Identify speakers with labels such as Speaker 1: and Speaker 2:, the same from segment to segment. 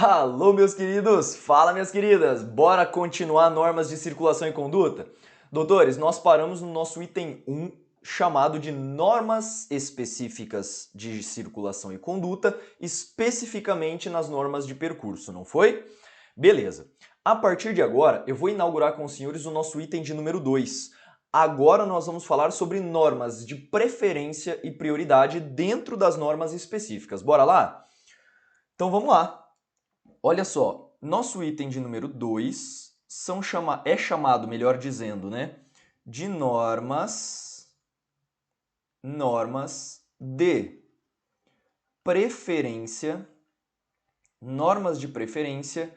Speaker 1: Alô, meus queridos! Fala, minhas queridas! Bora continuar normas de circulação e conduta? Doutores, nós paramos no nosso item 1, chamado de normas específicas de circulação e conduta, especificamente nas normas de percurso, não foi? Beleza. A partir de agora, eu vou inaugurar com os senhores o nosso item de número 2. Agora nós vamos falar sobre normas de preferência e prioridade dentro das normas específicas. Bora lá? Então vamos lá. Olha só, nosso item de número 2 é chamado, melhor dizendo, né, de normas de preferência, normas de preferência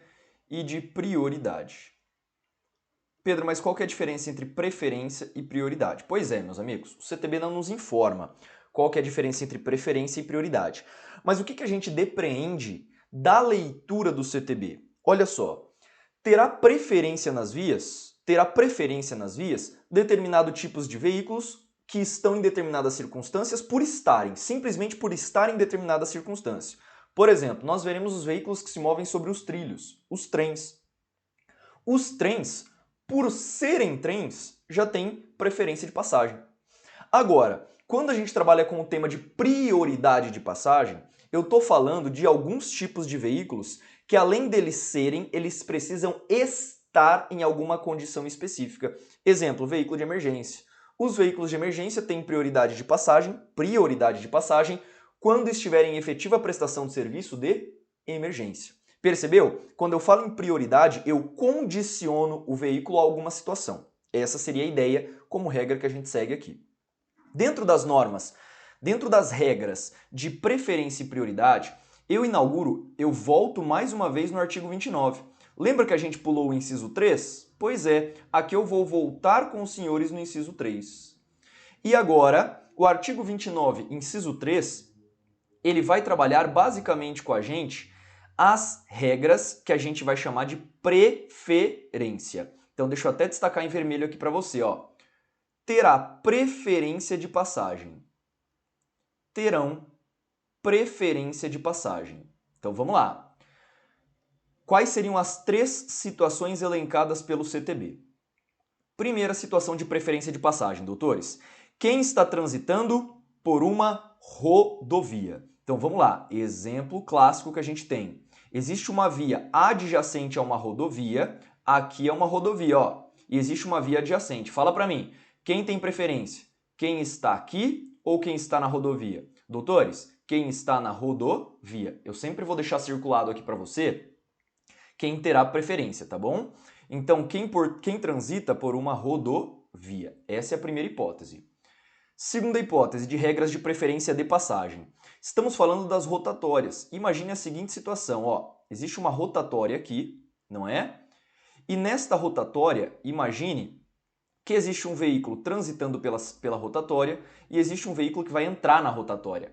Speaker 1: e de prioridade. Pedro, mas qual que é a diferença entre preferência e prioridade? Pois é, meus amigos, o CTB não nos informa qual que é a diferença entre preferência e prioridade. Mas o que a gente depreende da leitura do CTB? Olha só, terá preferência nas vias determinado tipos de veículos que estão em determinadas circunstâncias simplesmente por estarem em determinada circunstância. Por exemplo, nós veremos os veículos que se movem sobre os trilhos, os trens. Os trens, por serem trens, já têm preferência de passagem. Agora, quando a gente trabalha com o tema de prioridade de passagem, eu estou falando de alguns tipos de veículos que, além deles serem, eles precisam estar em alguma condição específica. Exemplo, veículo de emergência. Os veículos de emergência têm prioridade de passagem, quando estiverem em efetiva prestação de serviço de emergência. Percebeu? Quando eu falo em prioridade, eu condiciono o veículo a alguma situação. Essa seria a ideia como regra que a gente segue aqui. Dentro das normas, dentro das regras de preferência e prioridade, eu volto mais uma vez no artigo 29. Lembra que a gente pulou o inciso 3? Pois é, aqui eu vou voltar com os senhores no inciso 3. E agora, o artigo 29, inciso 3, ele vai trabalhar basicamente com a gente as regras que a gente vai chamar de preferência. Então deixa eu até destacar em vermelho aqui para você, ó. Terá preferência de passagem. Terão preferência de passagem. Então vamos lá. Quais seriam as 3 situações elencadas pelo CTB? Primeira situação de preferência de passagem, doutores. Quem está transitando por uma rodovia. Então vamos lá, exemplo clássico que a gente tem. Existe uma via adjacente a uma rodovia, aqui é uma rodovia, ó, e existe uma via adjacente. Fala para mim, quem tem preferência? Quem está aqui ou quem está na rodovia? Doutores, quem está na rodovia. Eu sempre vou deixar circulado aqui para você quem terá preferência, tá bom? Então, quem transita por uma rodovia. Essa é a primeira hipótese. Segunda hipótese, de regras de preferência de passagem. Estamos falando das rotatórias. Imagine a seguinte situação, ó. Existe uma rotatória aqui, não é? E nesta rotatória, imagine que existe um veículo transitando pela rotatória e existe um veículo que vai entrar na rotatória.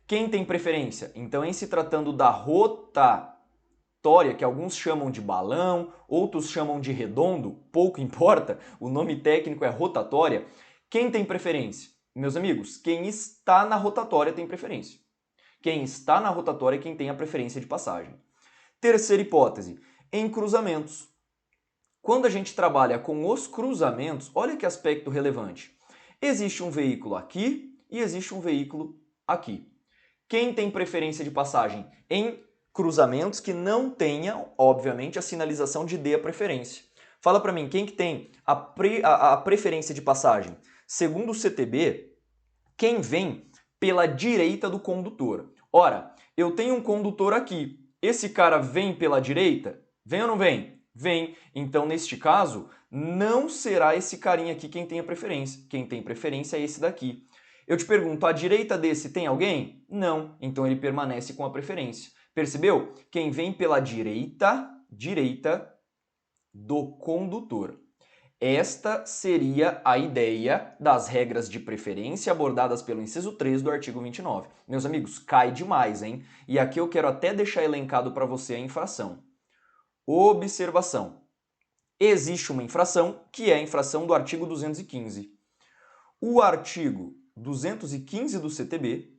Speaker 1: Quem tem preferência? Então, em se tratando da rotatória, que alguns chamam de balão, outros chamam de redondo, pouco importa, o nome técnico é rotatória. Quem tem preferência? Meus amigos, quem está na rotatória tem preferência. Quem está na rotatória é quem tem a preferência de passagem. Terceira hipótese, em cruzamentos. Quando a gente trabalha com os cruzamentos, olha que aspecto relevante. Existe um veículo aqui e existe um veículo aqui. Quem tem preferência de passagem em cruzamentos que não tenham, obviamente, a sinalização de dê a preferência? Fala para mim, quem que tem a preferência de passagem? Segundo o CTB, quem vem pela direita do condutor. Ora, eu tenho um condutor aqui. Esse cara vem pela direita? Vem ou não vem? Vem. Então, neste caso, não será esse carinha aqui quem tem a preferência. Quem tem preferência é esse daqui. Eu te pergunto, à direita desse tem alguém? Não. Então, ele permanece com a preferência. Percebeu? Quem vem pela direita do condutor. Esta seria a ideia das regras de preferência abordadas pelo inciso 3 do artigo 29. Meus amigos, cai demais, hein? E aqui eu quero até deixar elencado para você a infração. Observação. Existe uma infração, que é a infração do artigo 215. O artigo 215 do CTB,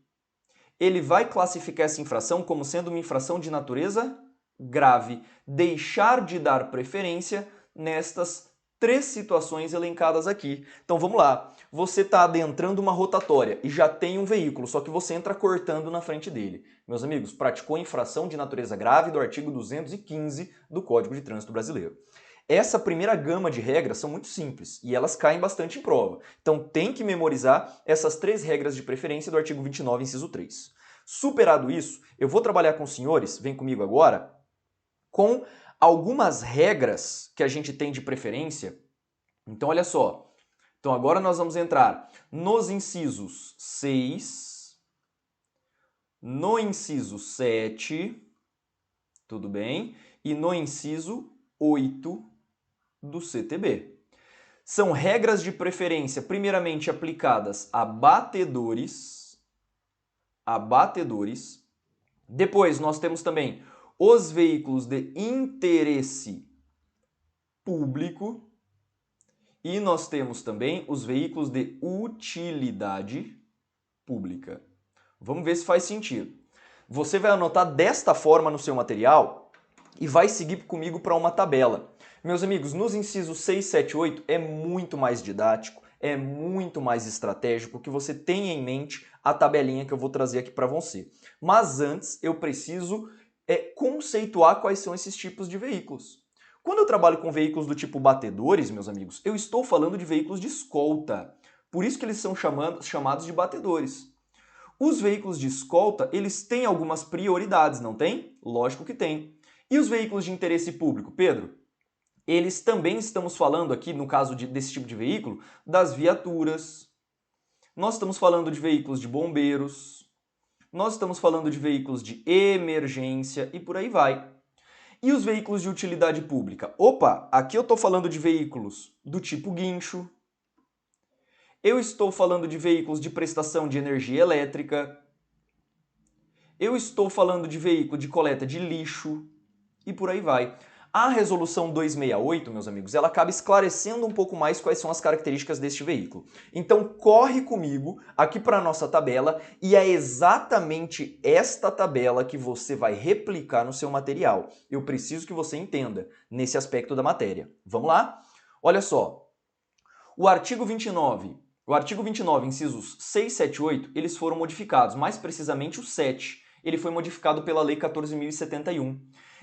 Speaker 1: ele vai classificar essa infração como sendo uma infração de natureza grave, deixar de dar preferência nestas 3 situações elencadas aqui. Então vamos lá, você está adentrando uma rotatória e já tem um veículo, só que você entra cortando na frente dele. Meus amigos, praticou infração de natureza grave do artigo 215 do Código de Trânsito Brasileiro. Essa primeira gama de regras são muito simples e elas caem bastante em prova. Então tem que memorizar essas 3 regras de preferência do artigo 29, inciso 3. Superado isso, eu vou trabalhar com os senhores, vem comigo agora, com algumas regras que a gente tem de preferência. Então olha só, então agora nós vamos entrar nos incisos 6, no inciso 7, tudo bem? E no inciso 8 do CTB. São regras de preferência primeiramente aplicadas a batedores. Depois nós temos também os veículos de interesse público e nós temos também os veículos de utilidade pública. Vamos ver se faz sentido. Você vai anotar desta forma no seu material e vai seguir comigo para uma tabela. Meus amigos, nos incisos 6, 7 e 8 é muito mais didático, é muito mais estratégico que você tenha em mente a tabelinha que eu vou trazer aqui para você. Mas antes eu preciso conceituar quais são esses tipos de veículos. Quando eu trabalho com veículos do tipo batedores, meus amigos, eu estou falando de veículos de escolta. Por isso que eles são chamados de batedores. Os veículos de escolta, eles têm algumas prioridades, não tem? Lógico que tem. E os veículos de interesse público, Pedro? Eles também estamos falando aqui, no caso desse tipo de veículo, das viaturas. Nós estamos falando de veículos de bombeiros. Nós estamos falando de veículos de emergência e por aí vai. E os veículos de utilidade pública? Opa, aqui eu estou falando de veículos do tipo guincho. Eu estou falando de veículos de prestação de energia elétrica. Eu estou falando de veículo de coleta de lixo e por aí vai. A resolução 268, meus amigos, ela acaba esclarecendo um pouco mais quais são as características deste veículo. Então corre comigo aqui para a nossa tabela e é exatamente esta tabela que você vai replicar no seu material. Eu preciso que você entenda nesse aspecto da matéria. Vamos lá? Olha só, o artigo 29, incisos 6, 7 e 8, eles foram modificados, mais precisamente o 7. Ele foi modificado pela Lei 14.071.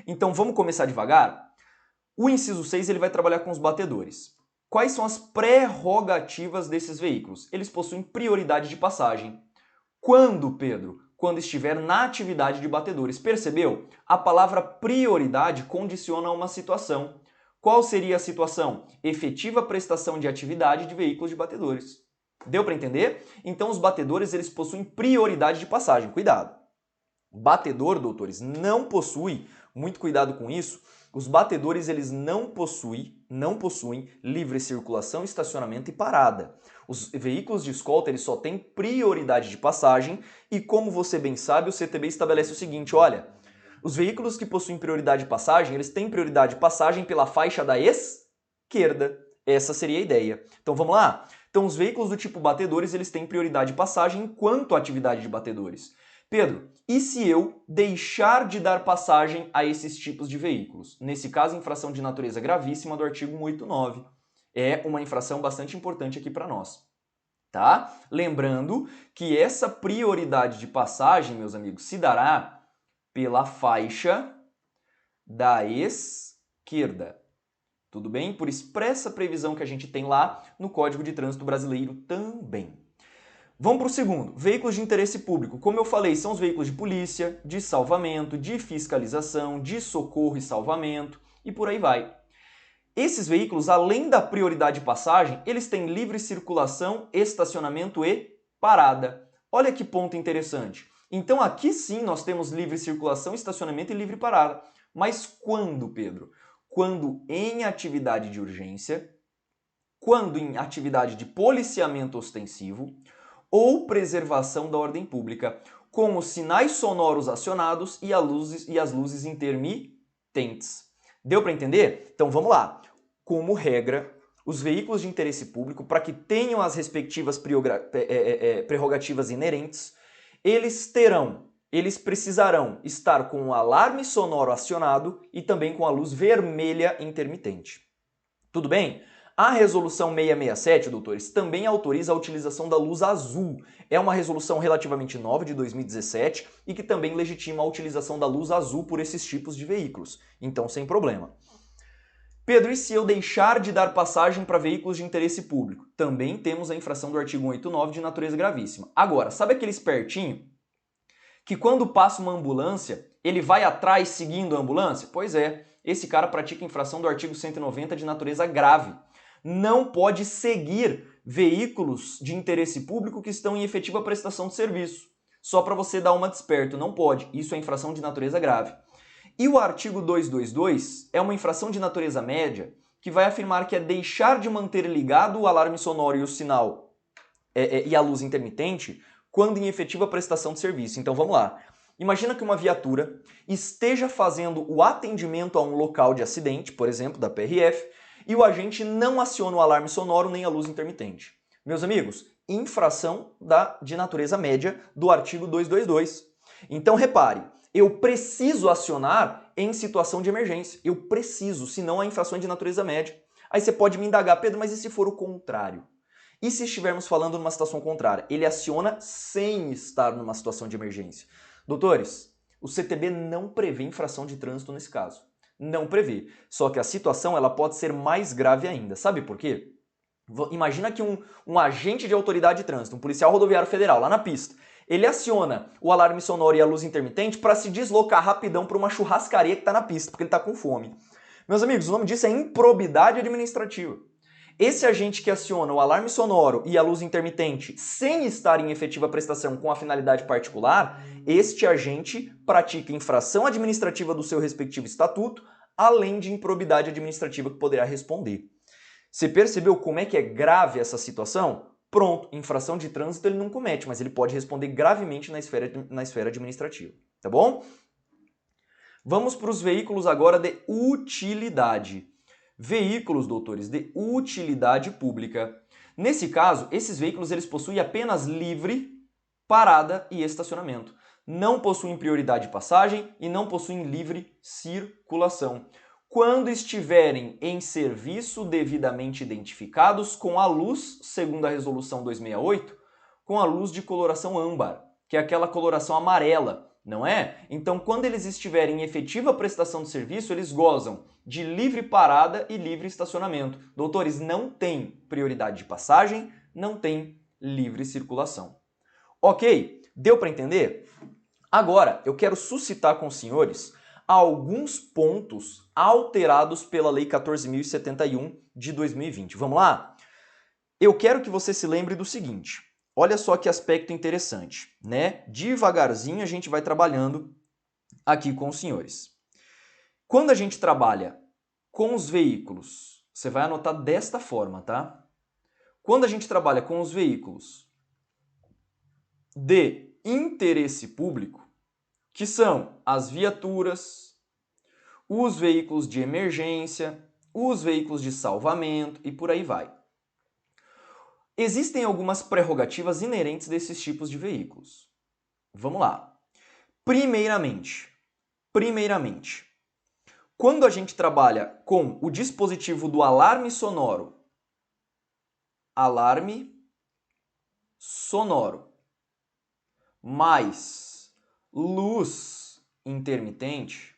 Speaker 1: Então vamos começar devagar? O inciso 6 ele vai trabalhar com os batedores. Quais são as prerrogativas desses veículos? Eles possuem prioridade de passagem. Quando, Pedro? Quando estiver na atividade de batedores. Percebeu? A palavra prioridade condiciona a uma situação. Qual seria a situação? Efetiva prestação de atividade de veículos de batedores. Deu para entender? Então os batedores eles possuem prioridade de passagem. Cuidado! Batedor, doutores, não possui, muito cuidado com isso, os batedores eles não possuem livre circulação, estacionamento e parada. Os veículos de escolta eles só têm prioridade de passagem e como você bem sabe, o CTB estabelece o seguinte, olha, os veículos que possuem prioridade de passagem, eles têm prioridade de passagem pela faixa da esquerda. Essa seria a ideia. Então vamos lá? Então os veículos do tipo batedores eles têm prioridade de passagem enquanto atividade de batedores. Pedro, e se eu deixar de dar passagem a esses tipos de veículos? Nesse caso, infração de natureza gravíssima do artigo 189. É uma infração bastante importante aqui para nós. Tá? Lembrando que essa prioridade de passagem, meus amigos, se dará pela faixa da esquerda. Tudo bem? Por expressa previsão que a gente tem lá no Código de Trânsito Brasileiro também. Vamos para o segundo, veículos de interesse público. Como eu falei, são os veículos de polícia, de salvamento, de fiscalização, de socorro e salvamento e por aí vai. Esses veículos, além da prioridade de passagem, eles têm livre circulação, estacionamento e parada. Olha que ponto interessante. Então aqui sim nós temos livre circulação, estacionamento e livre parada. Mas quando, Pedro? Quando em atividade de urgência, quando em atividade de policiamento ostensivo, ou preservação da ordem pública, com os sinais sonoros acionados e as luzes intermitentes. Deu para entender? Então vamos lá. Como regra, os veículos de interesse público, para que tenham as respectivas prerrogativas inerentes, eles terão eles precisarão estar com o alarme sonoro acionado e também com a luz vermelha intermitente. Tudo bem? A resolução 667, doutores, também autoriza a utilização da luz azul. É uma resolução relativamente nova, de 2017, e que também legitima a utilização da luz azul por esses tipos de veículos. Então, sem problema. Pedro, e se eu deixar de dar passagem para veículos de interesse público? Também temos a infração do artigo 189 de natureza gravíssima. Agora, sabe aquele espertinho que quando passa uma ambulância, ele vai atrás seguindo a ambulância? Pois é, esse cara pratica infração do artigo 190 de natureza grave. Não pode seguir veículos de interesse público que estão em efetiva prestação de serviço. Só para você dar uma desperto, não pode. Isso é infração de natureza grave. E o artigo 222 é uma infração de natureza média que vai afirmar que é deixar de manter ligado o alarme sonoro e o sinal e a luz intermitente quando em efetiva prestação de serviço. Então vamos lá. Imagina que uma viatura esteja fazendo o atendimento a um local de acidente, por exemplo, da PRF, e o agente não aciona o alarme sonoro nem a luz intermitente. Meus amigos, infração de natureza média do artigo 222. Então repare, eu preciso acionar em situação de emergência. Eu preciso, senão a infração é de natureza média. Aí você pode me indagar, Pedro, mas e se for o contrário? E se estivermos falando numa situação contrária? Ele aciona sem estar numa situação de emergência. Doutores, o CTB não prevê infração de trânsito nesse caso. Não prevê. Só que a situação ela pode ser mais grave ainda. Sabe por quê? Imagina que um agente de autoridade de trânsito, um policial rodoviário federal, lá na pista, ele aciona o alarme sonoro e a luz intermitente para se deslocar rapidão para uma churrascaria que está na pista, porque ele está com fome. Meus amigos, o nome disso é improbidade administrativa. Esse agente que aciona o alarme sonoro e a luz intermitente sem estar em efetiva prestação com a finalidade particular, este agente pratica infração administrativa do seu respectivo estatuto, além de improbidade administrativa que poderá responder. Você percebeu como é que é grave essa situação? Pronto, infração de trânsito ele não comete, mas ele pode responder gravemente na esfera administrativa, tá bom? Vamos para os veículos agora de utilidade. Veículos, doutores, de utilidade pública. Nesse caso, esses veículos eles possuem apenas livre, parada e estacionamento. Não possuem prioridade de passagem e não possuem livre circulação. Quando estiverem em serviço devidamente identificados com a luz, segundo a resolução 268, com a luz de coloração âmbar, que é aquela coloração amarela, não é? Então, quando eles estiverem em efetiva prestação de serviço, eles gozam de livre parada e livre estacionamento. Doutores, não tem prioridade de passagem, não tem livre circulação. Ok? Deu para entender? Agora, eu quero suscitar com os senhores alguns pontos alterados pela Lei 14.071 de 2020. Vamos lá? Eu quero que você se lembre do seguinte. Olha só que aspecto interessante, né? Devagarzinho a gente vai trabalhando aqui com os senhores. Quando a gente trabalha com os veículos, você vai anotar desta forma, tá? Quando a gente trabalha com os veículos de interesse público, que são as viaturas, os veículos de emergência, os veículos de salvamento e por aí vai. Existem algumas prerrogativas inerentes desses tipos de veículos. Vamos lá. Primeiramente, quando a gente trabalha com o dispositivo do alarme sonoro, mais luz intermitente,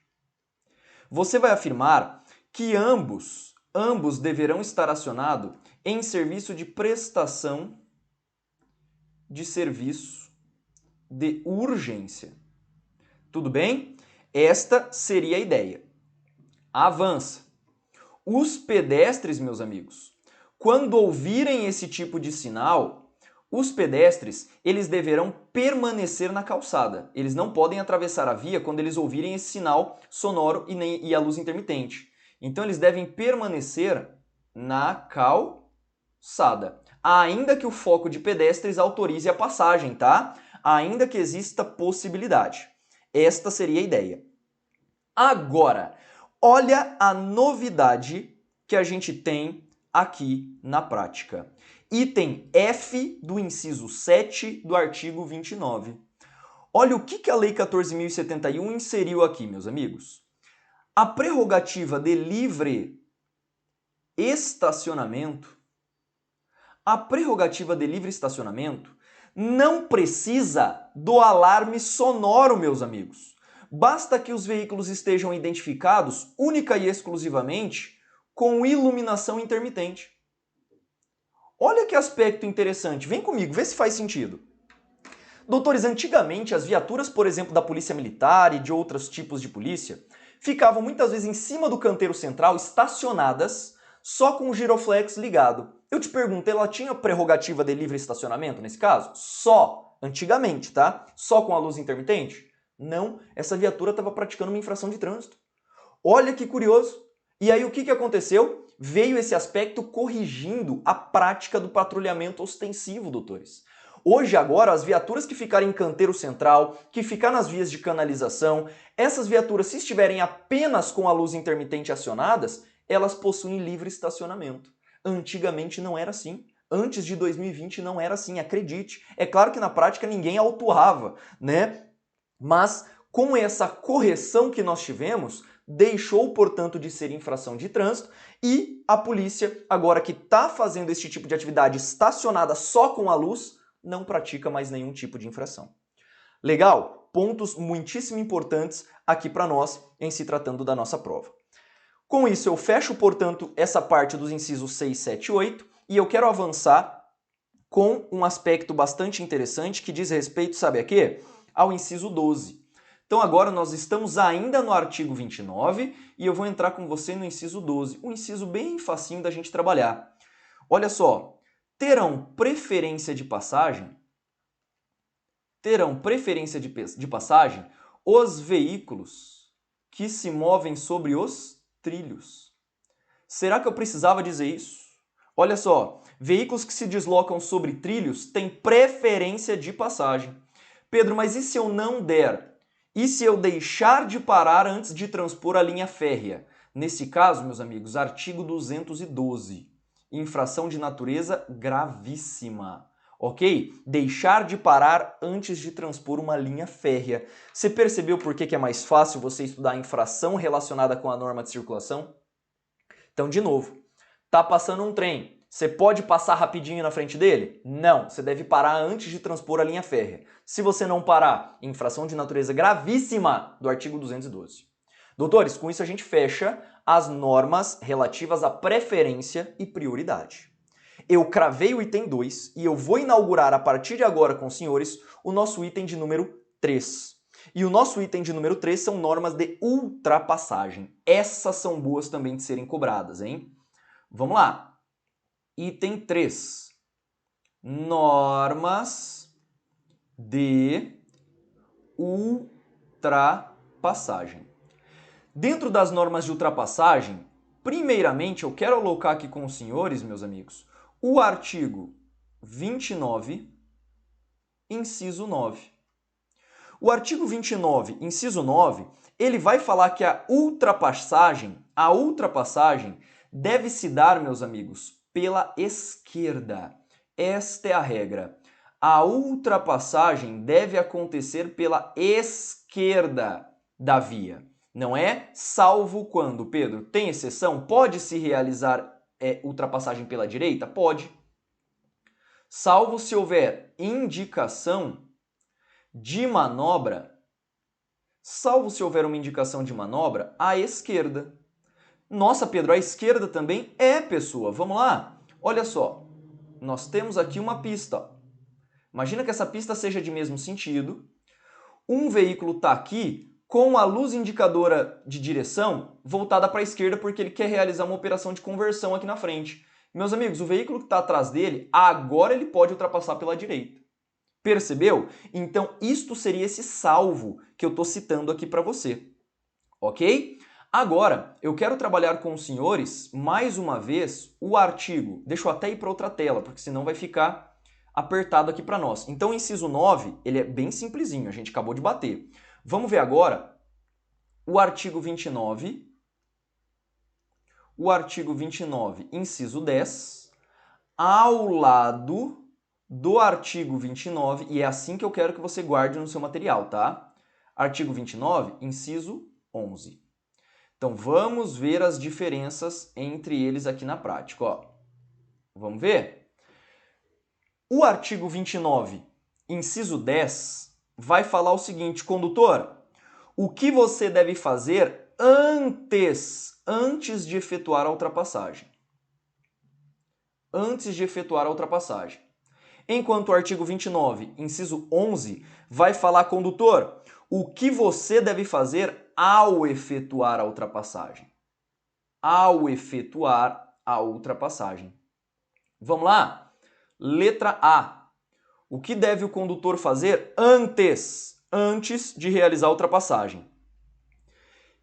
Speaker 1: você vai afirmar que ambos deverão estar acionados em serviço de prestação de serviço de urgência. Tudo bem? Esta seria a ideia. Avança. Os pedestres, meus amigos, quando ouvirem esse tipo de sinal, os pedestres eles deverão permanecer na calçada. Eles não podem atravessar a via quando eles ouvirem esse sinal sonoro e a luz intermitente. Então eles devem permanecer na calçada, ainda que o foco de pedestres autorize a passagem, tá? Ainda que exista possibilidade. Esta seria a ideia. Agora, olha a novidade que a gente tem aqui na prática. Item F do inciso 7 do artigo 29. Olha o que a Lei 14.071 inseriu aqui, meus amigos. A prerrogativa de livre estacionamento, não precisa do alarme sonoro, meus amigos. Basta que os veículos estejam identificados única e exclusivamente com iluminação intermitente. Olha que aspecto interessante. Vem comigo, vê se faz sentido. Doutores, antigamente as viaturas, por exemplo, da Polícia Militar e de outros tipos de polícia, ficavam muitas vezes em cima do canteiro central, estacionadas, só com o giroflex ligado. Eu te pergunto, ela tinha prerrogativa de livre estacionamento nesse caso? Só. Antigamente, tá? Só com a luz intermitente? Não, essa viatura estava praticando uma infração de trânsito. Olha que curioso. E aí o que aconteceu? Veio esse aspecto corrigindo a prática do patrulhamento ostensivo, doutores. Hoje, agora, as viaturas que ficarem em canteiro central, que ficar nas vias de canalização, essas viaturas, se estiverem apenas com a luz intermitente acionadas, elas possuem livre estacionamento. Antigamente não era assim. Antes de 2020 não era assim, acredite. É claro que na prática ninguém autuava, né? Mas com essa correção que nós tivemos, deixou, portanto, de ser infração de trânsito e a polícia, agora que está fazendo esse tipo de atividade estacionada só com a luz, não pratica mais nenhum tipo de infração. Legal? Pontos muitíssimo importantes aqui para nós em se tratando da nossa prova. Com isso eu fecho, portanto, essa parte dos incisos 6, 7 e 8 e eu quero avançar com um aspecto bastante interessante que diz respeito, sabe a quê? Ao inciso 12. Então agora nós estamos ainda no artigo 29 e eu vou entrar com você no inciso 12, um inciso bem facinho da gente trabalhar. Olha só, terão preferência de passagem os veículos que se movem sobre os trilhos. Será que eu precisava dizer isso? Olha só, veículos que se deslocam sobre trilhos têm preferência de passagem. Pedro, mas e se eu não der? E se eu deixar de parar antes de transpor a linha férrea? Nesse caso, meus amigos, artigo 212. Infração de natureza gravíssima. Ok? Deixar de parar antes de transpor uma linha férrea. Você percebeu por que é mais fácil você estudar a infração relacionada com a norma de circulação? Então, de novo, tá passando um trem. Você pode passar rapidinho na frente dele? Não, você deve parar antes de transpor a linha férrea. Se você não parar, infração de natureza gravíssima do artigo 212. Doutores, com isso a gente fecha as normas relativas à preferência e prioridade. Eu cravei o item 2 e eu vou inaugurar a partir de agora com os senhores o nosso item de número 3. E o nosso item de número 3 são normas de ultrapassagem. Essas são boas também de serem cobradas, hein? Vamos lá. Item 3. Normas de ultrapassagem. Dentro das normas de ultrapassagem, primeiramente eu quero alocar aqui com os senhores, meus amigos, o artigo 29, inciso 9. O artigo 29, inciso 9, ele vai falar que a ultrapassagem deve se dar, meus amigos, pela esquerda. Esta é a regra. A ultrapassagem deve acontecer pela esquerda da via. Não é salvo quando, Pedro, tem exceção? Pode-se realizar ultrapassagem pela direita? Pode. Salvo se houver indicação de manobra, uma indicação de manobra à esquerda. Nossa, Pedro, a esquerda também é, pessoa. Vamos lá? Olha só, nós temos aqui uma pista. Imagina que essa pista seja de mesmo sentido. Um veículo está aqui com a luz indicadora de direção voltada para a esquerda porque ele quer realizar uma operação de conversão aqui na frente. Meus amigos, o veículo que está atrás dele, agora ele pode ultrapassar pela direita. Percebeu? Então, isto seria esse salvo que eu estou citando aqui para você. Ok? Agora, eu quero trabalhar com os senhores, mais uma vez, o artigo. Deixa eu até ir para outra tela, porque senão vai ficar apertado aqui para nós. Então, o inciso 9, ele é bem simplesinho, a gente acabou de bater. Vamos ver agora o artigo 29. O artigo 29, inciso 10, ao lado do artigo 29, e é assim que eu quero que você guarde no seu material, tá? Artigo 29, inciso 11. Então, vamos ver as diferenças entre eles aqui na prática, ó. Vamos ver? O artigo 29, inciso 10, vai falar o seguinte, condutor, o que você deve fazer antes de efetuar a ultrapassagem. Antes de efetuar a ultrapassagem. Enquanto o artigo 29, inciso 11, vai falar, condutor, o que você deve fazer ao efetuar a ultrapassagem. Ao efetuar a ultrapassagem. Vamos lá? Letra A. O que deve o condutor fazer antes de realizar a ultrapassagem?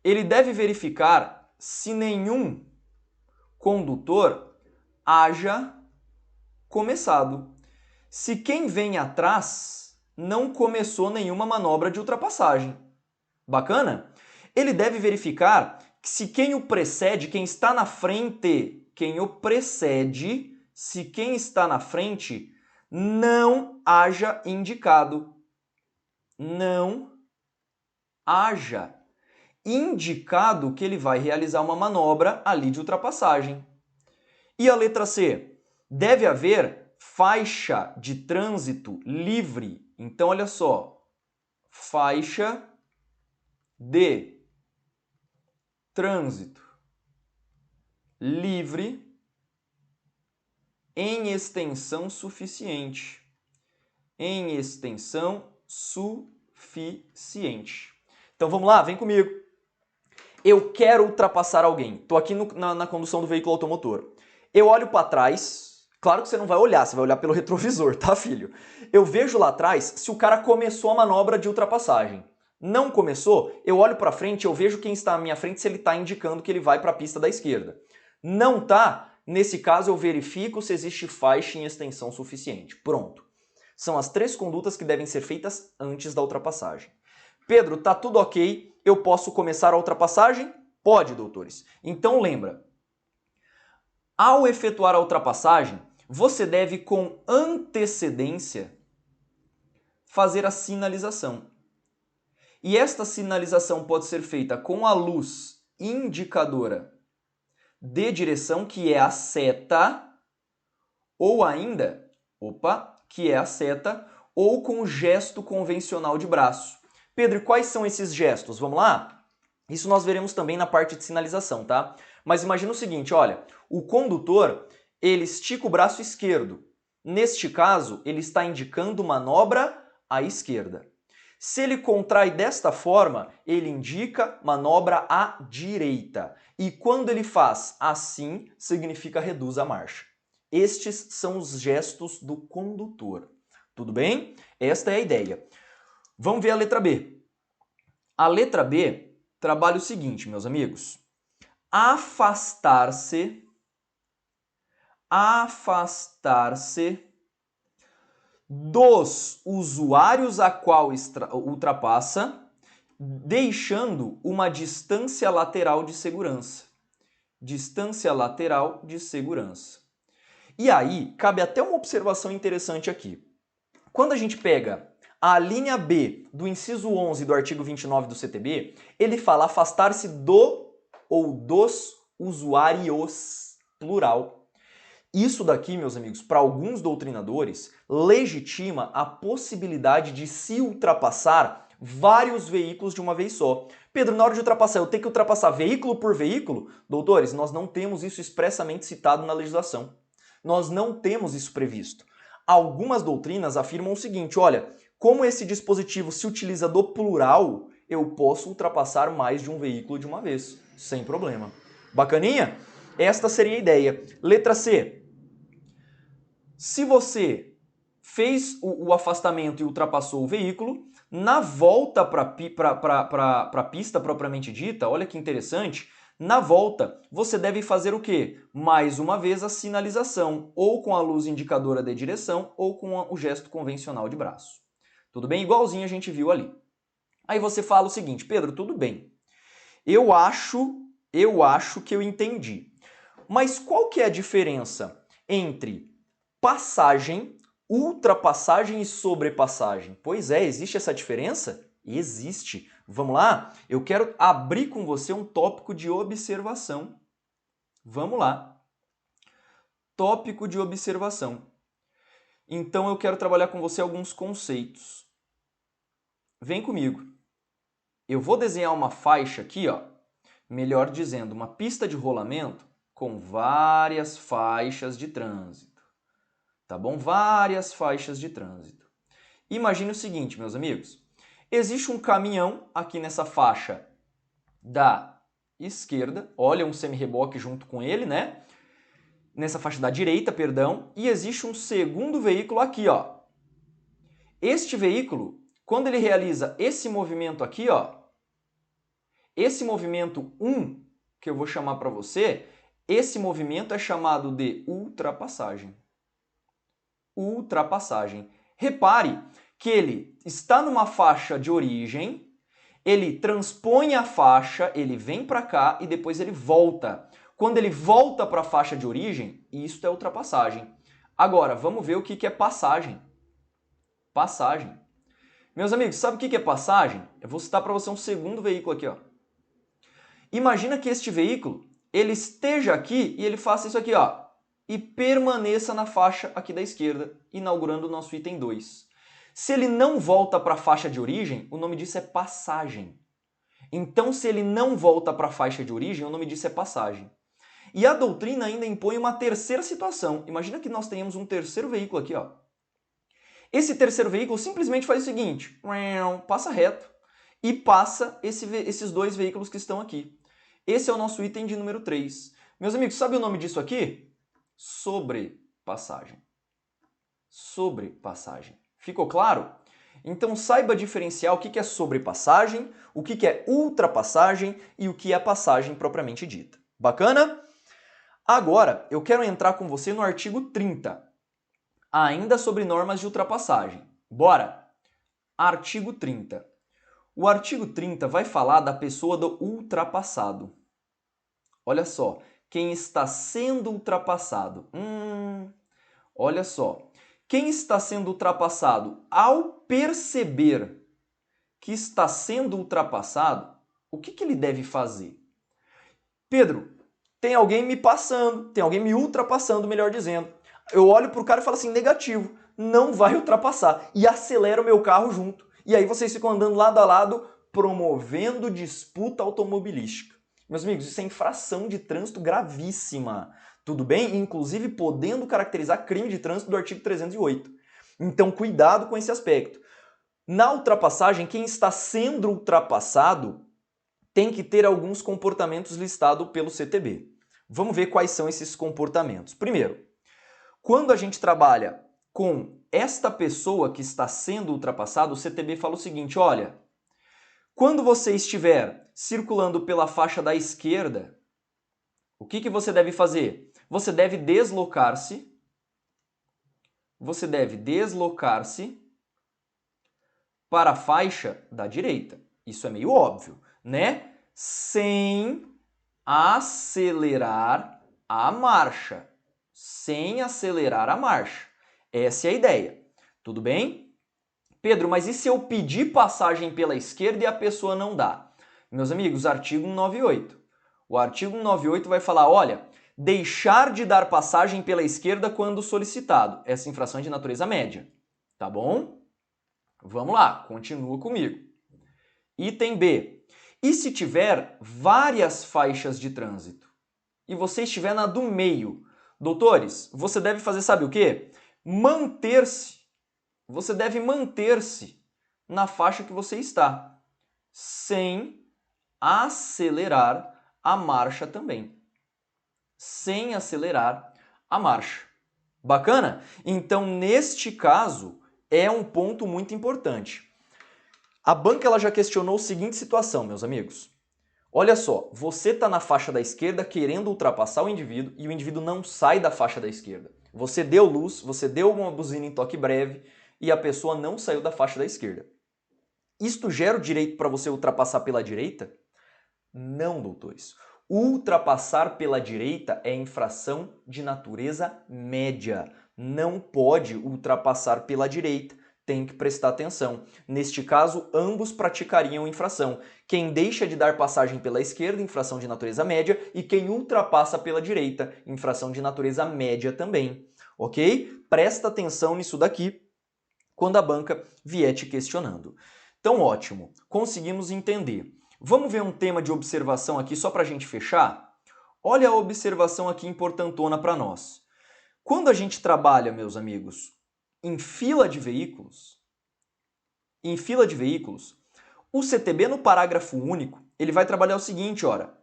Speaker 1: Ele deve verificar se nenhum condutor haja começado. Se quem vem atrás não começou nenhuma manobra de ultrapassagem. Bacana? Ele deve verificar que se quem o precede, quem está na frente, se quem está na frente não haja indicado. Não haja indicado que ele vai realizar uma manobra ali de ultrapassagem. E a letra C? Deve haver faixa de trânsito livre. Então, olha só. Faixa de trânsito livre em extensão suficiente. Em extensão suficiente. Então, vamos lá, vem comigo. Eu quero ultrapassar alguém. Estou aqui na condução do veículo automotor. Eu olho para trás. Claro que você não vai olhar, você vai olhar pelo retrovisor, tá, filho? Eu vejo lá atrás se o cara começou a manobra de ultrapassagem. Não começou, eu olho para frente, eu vejo quem está à minha frente se ele está indicando que ele vai para a pista da esquerda. Não tá, nesse caso eu verifico se existe faixa em extensão suficiente. Pronto. São as 3 condutas que devem ser feitas antes da ultrapassagem. Pedro, tá tudo ok? Eu posso começar a ultrapassagem? Pode, doutores. Então lembra, ao efetuar a ultrapassagem, você deve com antecedência fazer a sinalização. E esta sinalização pode ser feita com a luz indicadora de direção, que é a seta, ou ainda, que é a seta, ou com o gesto convencional de braço. Pedro, e quais são esses gestos? Vamos lá? Isso nós veremos também na parte de sinalização, tá? Mas imagina o seguinte, olha, o condutor, ele estica o braço esquerdo. Neste caso, ele está indicando manobra à esquerda. Se ele contrai desta forma, ele indica manobra à direita. E quando ele faz assim, significa reduz a marcha. Estes são os gestos do condutor. Tudo bem? Esta é a ideia. Vamos ver a letra B. A letra B trabalha o seguinte, meus amigos. Afastar-se dos usuários a qual ultrapassa, deixando uma distância lateral de segurança. Distância lateral de segurança. E aí, cabe até uma observação interessante aqui. Quando a gente pega a linha B do inciso 11 do artigo 29 do CTB, ele fala afastar-se do ou dos usuários, plural. Isso daqui, meus amigos, para alguns doutrinadores, legitima a possibilidade de se ultrapassar vários veículos de uma vez só. Pedro, na hora de ultrapassar, eu tenho que ultrapassar veículo por veículo? Doutores, nós não temos isso expressamente citado na legislação. Nós não temos isso previsto. Algumas doutrinas afirmam o seguinte, olha, como esse dispositivo se utiliza do plural, eu posso ultrapassar mais de um veículo de uma vez, sem problema. Bacaninha? Esta seria a ideia. Letra C. Se você fez o afastamento e ultrapassou o veículo, na volta para a pista propriamente dita, olha que interessante, na volta você deve fazer o quê? Mais uma vez a sinalização, ou com a luz indicadora de direção, ou com o gesto convencional de braço. Tudo bem? Igualzinho a gente viu ali. Aí você fala o seguinte, Pedro, tudo bem. Eu acho que eu entendi. Mas qual que é a diferença entre passagem ultrapassagem e sobrepassagem. Pois é, existe essa diferença? Existe. Vamos lá? Eu quero abrir com você um tópico de observação. Vamos lá. Tópico de observação. Então eu quero trabalhar com você alguns conceitos. Vem comigo. Eu vou desenhar uma faixa aqui, ó, melhor dizendo, uma pista de rolamento com várias faixas de trânsito. Tá bom? Várias faixas de trânsito. Imagine o seguinte, meus amigos. Existe um caminhão aqui nessa faixa da esquerda. Olha, um semi-reboque junto com ele, né? Nessa faixa da direita, perdão. E existe um segundo veículo aqui, ó. Este veículo, quando ele realiza esse movimento aqui, ó, esse movimento 1, que eu vou chamar para você, esse movimento é chamado de ultrapassagem. Ultrapassagem. Repare que ele está numa faixa de origem, ele transpõe a faixa, ele vem para cá e depois ele volta. Quando ele volta para a faixa de origem, isso é ultrapassagem. Agora, vamos ver o que é passagem. Passagem. Meus amigos, sabe o que é passagem? Eu vou citar para você um segundo veículo aqui, ó. Imagina que este veículo, ele esteja aqui e ele faça isso aqui, ó, e permaneça na faixa aqui da esquerda, inaugurando o nosso item 2. Se ele não volta para a faixa de origem, o nome disso é passagem. Então, se ele não volta para a faixa de origem, o nome disso é passagem. E a doutrina ainda impõe uma terceira situação. Imagina que nós tenhamos um terceiro veículo aqui, ó. Esse terceiro veículo simplesmente faz o seguinte, passa reto e passa esses dois veículos que estão aqui. Esse é o nosso item de número 3. Meus amigos, sabe o nome disso aqui? Sobrepassagem. Sobrepassagem. Ficou claro? Então saiba diferenciar o que é sobrepassagem, o que é ultrapassagem e o que é passagem propriamente dita. Bacana? Agora, eu quero entrar com você no artigo 30, ainda sobre normas de ultrapassagem. Bora! Artigo 30. O artigo 30 vai falar da pessoa do ultrapassado. Olha só, quem está sendo ultrapassado. Olha só, quem está sendo ultrapassado ao perceber que está sendo ultrapassado, o que ele deve fazer? Pedro, tem alguém me passando, tem alguém me ultrapassando, melhor dizendo. Eu olho para o cara e falo assim, negativo, não vai ultrapassar. E acelero o meu carro junto. E aí vocês ficam andando lado a lado, promovendo disputa automobilística. Meus amigos, isso é infração de trânsito gravíssima. Tudo bem? Inclusive podendo caracterizar crime de trânsito do artigo 308. Então, cuidado com esse aspecto. Na ultrapassagem, quem está sendo ultrapassado tem que ter alguns comportamentos listados pelo CTB. Vamos ver quais são esses comportamentos. Primeiro, quando a gente trabalha com esta pessoa que está sendo ultrapassada, o CTB fala o seguinte, olha, quando você estiver circulando pela faixa da esquerda, o que você deve fazer? Você deve deslocar-se para a faixa da direita. Isso é meio óbvio, né? Sem acelerar a marcha. Sem acelerar a marcha. Essa é a ideia. Tudo bem? Pedro, mas e se eu pedir passagem pela esquerda e a pessoa não dá? Meus amigos, artigo 198. O artigo 198 vai falar, olha, deixar de dar passagem pela esquerda quando solicitado. Essa infração é de natureza média. Tá bom? Vamos lá, continua comigo. Item B. E se tiver várias faixas de trânsito? E você estiver na do meio? Doutores, você deve fazer, sabe o quê? Manter-se. Você deve manter-se na faixa que você está, sem acelerar a marcha também. Sem acelerar a marcha. Bacana? Então, neste caso, é um ponto muito importante. A banca ela já questionou a seguinte situação, meus amigos. Olha só, você está na faixa da esquerda querendo ultrapassar o indivíduo e o indivíduo não sai da faixa da esquerda. Você deu luz, você deu uma buzina em toque breve e a pessoa não saiu da faixa da esquerda. Isto gera o direito para você ultrapassar pela direita? Não, doutores. Ultrapassar pela direita é infração de natureza média. não pode ultrapassar pela direita. Tem que prestar atenção. Neste caso, ambos praticariam infração. Quem deixa de dar passagem pela esquerda, infração de natureza média, e quem ultrapassa pela direita, infração de natureza média também. Ok? Presta atenção nisso daqui quando a banca vier te questionando. Então, ótimo. Conseguimos entender. Vamos ver um tema de observação aqui só para a gente fechar? Olha a observação aqui importantona para nós. Quando a gente trabalha, meus amigos, em fila de veículos, o CTB no parágrafo único, ele vai trabalhar o seguinte, ora,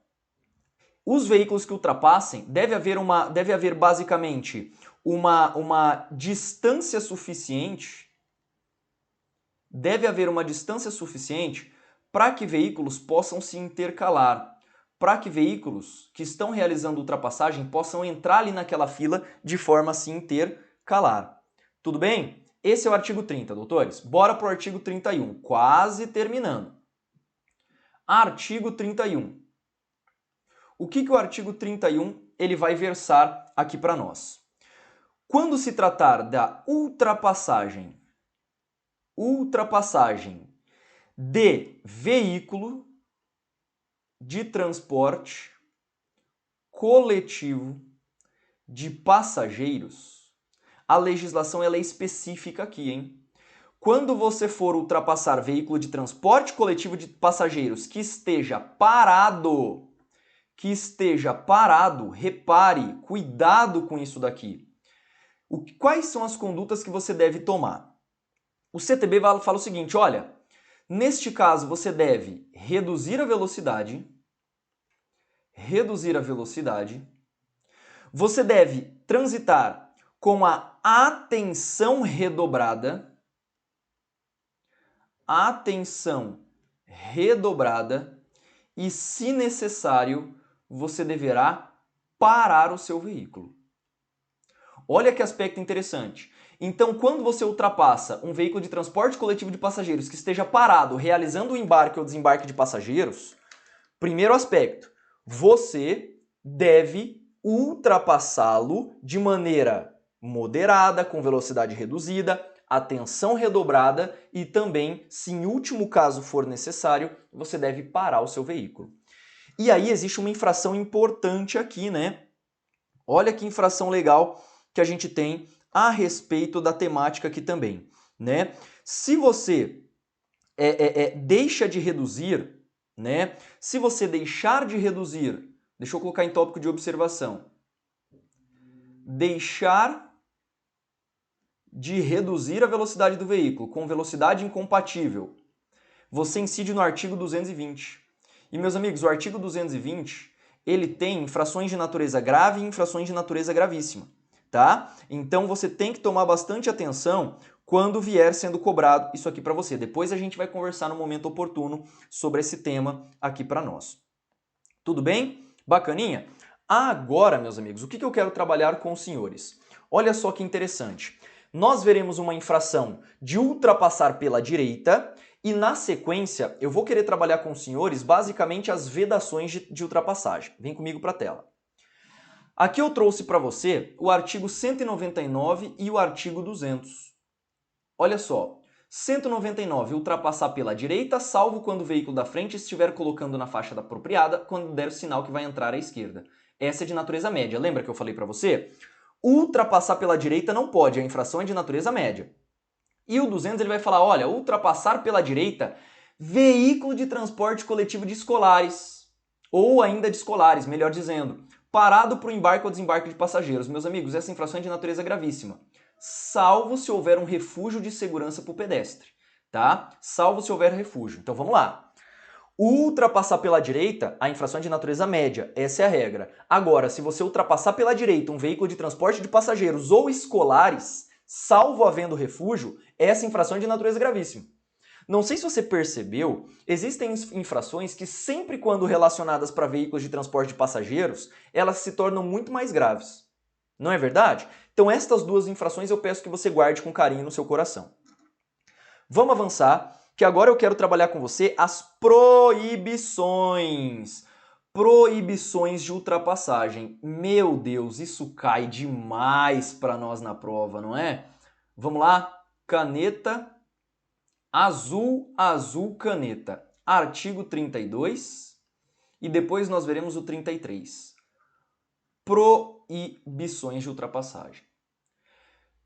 Speaker 1: os veículos que ultrapassem, deve haver basicamente uma distância suficiente, para que veículos possam se intercalar, para que veículos que estão realizando ultrapassagem possam entrar ali naquela fila de forma a se intercalar. Tudo bem? Esse é o artigo 30, doutores. Bora para o artigo 31, quase terminando. Artigo 31. O que o artigo 31 ele vai versar aqui para nós? Quando se tratar da ultrapassagem de veículo de transporte coletivo de passageiros, a legislação ela é específica aqui, hein? Quando você for ultrapassar veículo de transporte coletivo de passageiros que esteja parado, repare, cuidado com isso daqui. Quais são as condutas que você deve tomar? O CTB fala o seguinte, olha, neste caso você deve reduzir a velocidade, você deve transitar com a atenção redobrada, e, se necessário, você deverá parar o seu veículo. Olha que aspecto interessante. Então, quando você ultrapassa um veículo de transporte coletivo de passageiros que esteja parado, realizando o embarque ou desembarque de passageiros, primeiro aspecto, você deve ultrapassá-lo de maneira moderada, com velocidade reduzida, atenção redobrada e também, se em último caso for necessário, você deve parar o seu veículo. E aí existe uma infração importante aqui, né? Olha que infração legal que a gente tem a respeito da temática aqui também, né? Se você deixa de reduzir, né? Se você deixar de reduzir, deixa eu colocar em tópico de observação, deixar de reduzir a velocidade do veículo com velocidade incompatível, você incide no artigo 220. E, meus amigos, o artigo 220, ele tem infrações de natureza grave e infrações de natureza gravíssima, tá? Então você tem que tomar bastante atenção quando vier sendo cobrado isso aqui para você. Depois a gente vai conversar no momento oportuno sobre esse tema aqui para nós. Tudo bem? Bacaninha? Agora, meus amigos, o que eu quero trabalhar com os senhores? Olha só que interessante. Nós veremos uma infração de ultrapassar pela direita e, na sequência, eu vou querer trabalhar com os senhores basicamente as vedações de ultrapassagem. Vem comigo para a tela. Aqui eu trouxe para você o artigo 199 e o artigo 200. Olha só, 199, ultrapassar pela direita, salvo quando o veículo da frente estiver colocando na faixa apropriada, quando der o sinal que vai entrar à esquerda. Essa é de natureza média. Lembra que eu falei para você? Ultrapassar pela direita não pode, a infração é de natureza média. E o 200 ele vai falar, olha, ultrapassar pela direita, veículo de transporte coletivo de escolares, ou ainda de escolares, melhor dizendo, parado para o embarque ou desembarque de passageiros. Meus amigos, essa infração é de natureza gravíssima, salvo se houver um refúgio de segurança para o pedestre, tá? Salvo se houver refúgio. Então vamos lá. Ultrapassar pela direita, a infração é de natureza média, essa é a regra. Agora, se você ultrapassar pela direita um veículo de transporte de passageiros ou escolares, salvo havendo refúgio, essa infração é de natureza gravíssima. Não sei se você percebeu, existem infrações que sempre quando relacionadas para veículos de transporte de passageiros, elas se tornam muito mais graves. Não é verdade? Então estas duas infrações eu peço que você guarde com carinho no seu coração. Vamos avançar, que agora eu quero trabalhar com você as proibições. Proibições de ultrapassagem. Meu Deus, isso cai demais para nós na prova, não é? Vamos lá, caneta azul, azul, caneta. Artigo 32 e depois nós veremos o 33. Proibições de ultrapassagem.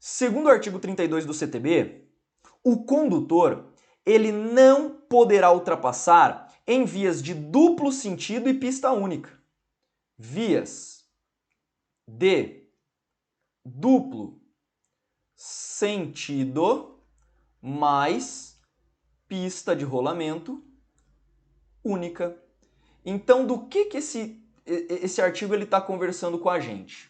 Speaker 1: Segundo o artigo 32 do CTB, o condutor ele não poderá ultrapassar em vias de duplo sentido e pista única. Vias de duplo sentido mais pista de rolamento única. Então, do que esse artigo está conversando com a gente?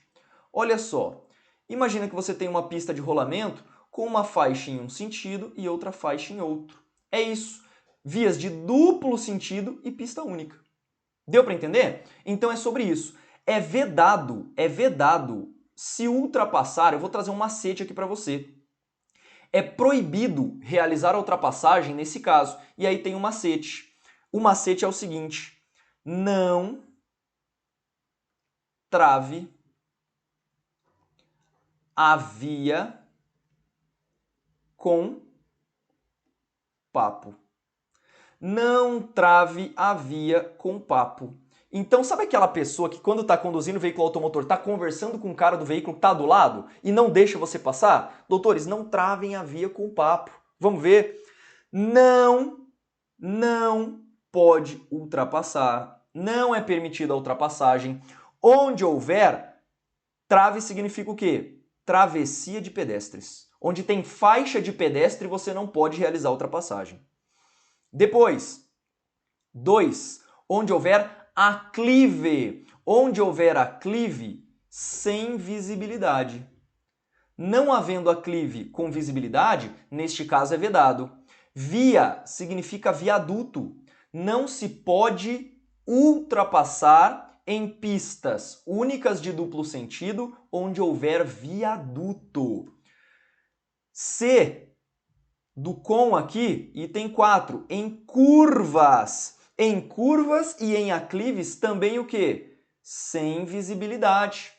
Speaker 1: Olha só, imagina que você tem uma pista de rolamento com uma faixa em um sentido e outra faixa em outro. É isso. Vias de duplo sentido e pista única. Deu para entender? Então é sobre isso. É vedado se ultrapassar, eu vou trazer um macete aqui para você. É proibido realizar a ultrapassagem nesse caso. E aí tem um macete. O macete é o seguinte: não trave a via com papo. Não trave a via com papo. Então, sabe aquela pessoa que quando está conduzindo o veículo automotor está conversando com o cara do veículo que está do lado e não deixa você passar? Doutores, não travem a via com papo. Vamos ver? Não pode ultrapassar. Não é permitida a ultrapassagem. Onde houver, trave significa o quê? Travessia de pedestres. Onde tem faixa de pedestre, você não pode realizar a ultrapassagem. Depois, 2. Onde houver aclive. Onde houver aclive, sem visibilidade. Não havendo aclive com visibilidade, neste caso é vedado. Via significa viaduto. Não se pode ultrapassar em pistas únicas de duplo sentido onde houver viaduto. C do com aqui, item 4, em curvas. Em curvas e em aclives também o quê? Sem visibilidade.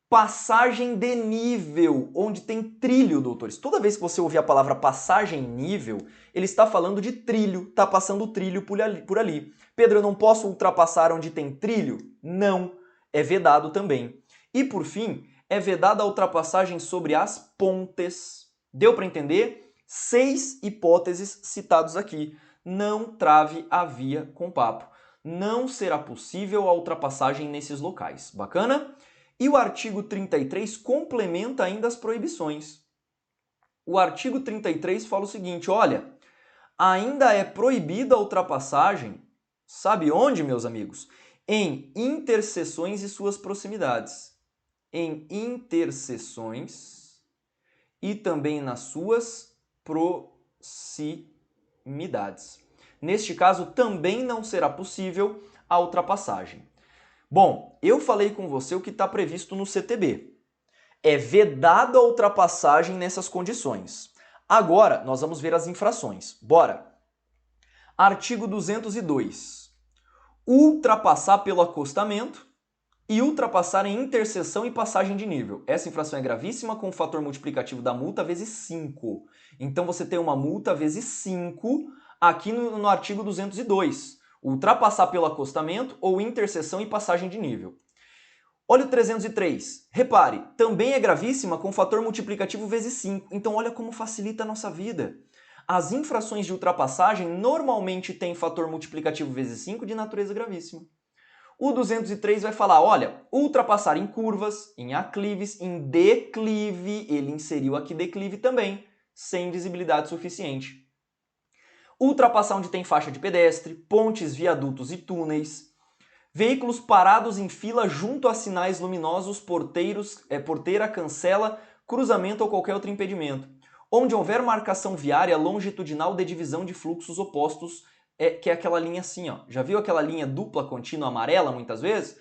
Speaker 1: Passagem de nível, onde tem trilho, doutores. Toda vez que você ouvir a palavra passagem nível, ele está falando de trilho, está passando o trilho por ali. Pedro, eu não posso ultrapassar onde tem trilho? Não, é vedado também. E por fim, é vedada a ultrapassagem sobre as pontes. Deu para entender? 6 hipóteses citados aqui. Não trave a via com papo. Não será possível a ultrapassagem nesses locais. Bacana? E o artigo 33 complementa ainda as proibições. O artigo 33 fala o seguinte, olha, ainda é proibida a ultrapassagem, sabe onde, meus amigos? Em interseções e suas proximidades. Em interseções e também nas suas proximidades. Neste caso, também não será possível a ultrapassagem. Bom, eu falei com você o que está previsto no CTB. É vedada a ultrapassagem nessas condições. Agora, nós vamos ver as infrações. Bora! Artigo 202. Ultrapassar pelo acostamento e ultrapassar em interseção e passagem de nível. Essa infração é gravíssima com o fator multiplicativo da multa vezes 5. Então você tem uma multa vezes 5 aqui no artigo 202. Ultrapassar pelo acostamento ou interseção e passagem de nível. Olha o 303. Repare, também é gravíssima com fator multiplicativo vezes 5. Então olha como facilita a nossa vida. As infrações de ultrapassagem normalmente têm fator multiplicativo vezes 5 de natureza gravíssima. O 203 vai falar, olha, ultrapassar em curvas, em aclives, em declive, ele inseriu aqui declive também, sem visibilidade suficiente. Ultrapassar onde tem faixa de pedestre, pontes, viadutos e túneis. Veículos parados em fila junto a sinais luminosos, porteira, cancela, cruzamento ou qualquer outro impedimento. Onde houver marcação viária longitudinal de divisão de fluxos opostos, que é aquela linha assim, ó. Já viu aquela linha dupla contínua amarela muitas vezes?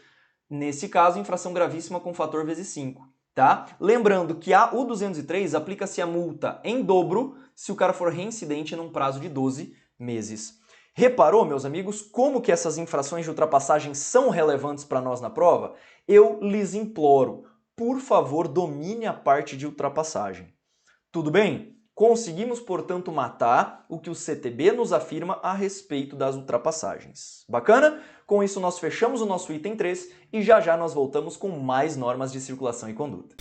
Speaker 1: Nesse caso, infração gravíssima com fator vezes 5. Tá? Lembrando que o 203 aplica-se a multa em dobro se o cara for reincidente num prazo de 12 meses. Reparou, meus amigos, como que essas infrações de ultrapassagem são relevantes para nós na prova? Eu lhes imploro, por favor, domine a parte de ultrapassagem. Tudo bem? Conseguimos, portanto, matar o que o CTB nos afirma a respeito das ultrapassagens. Bacana? Com isso, nós fechamos o nosso item 3 e já já nós voltamos com mais normas de circulação e conduta.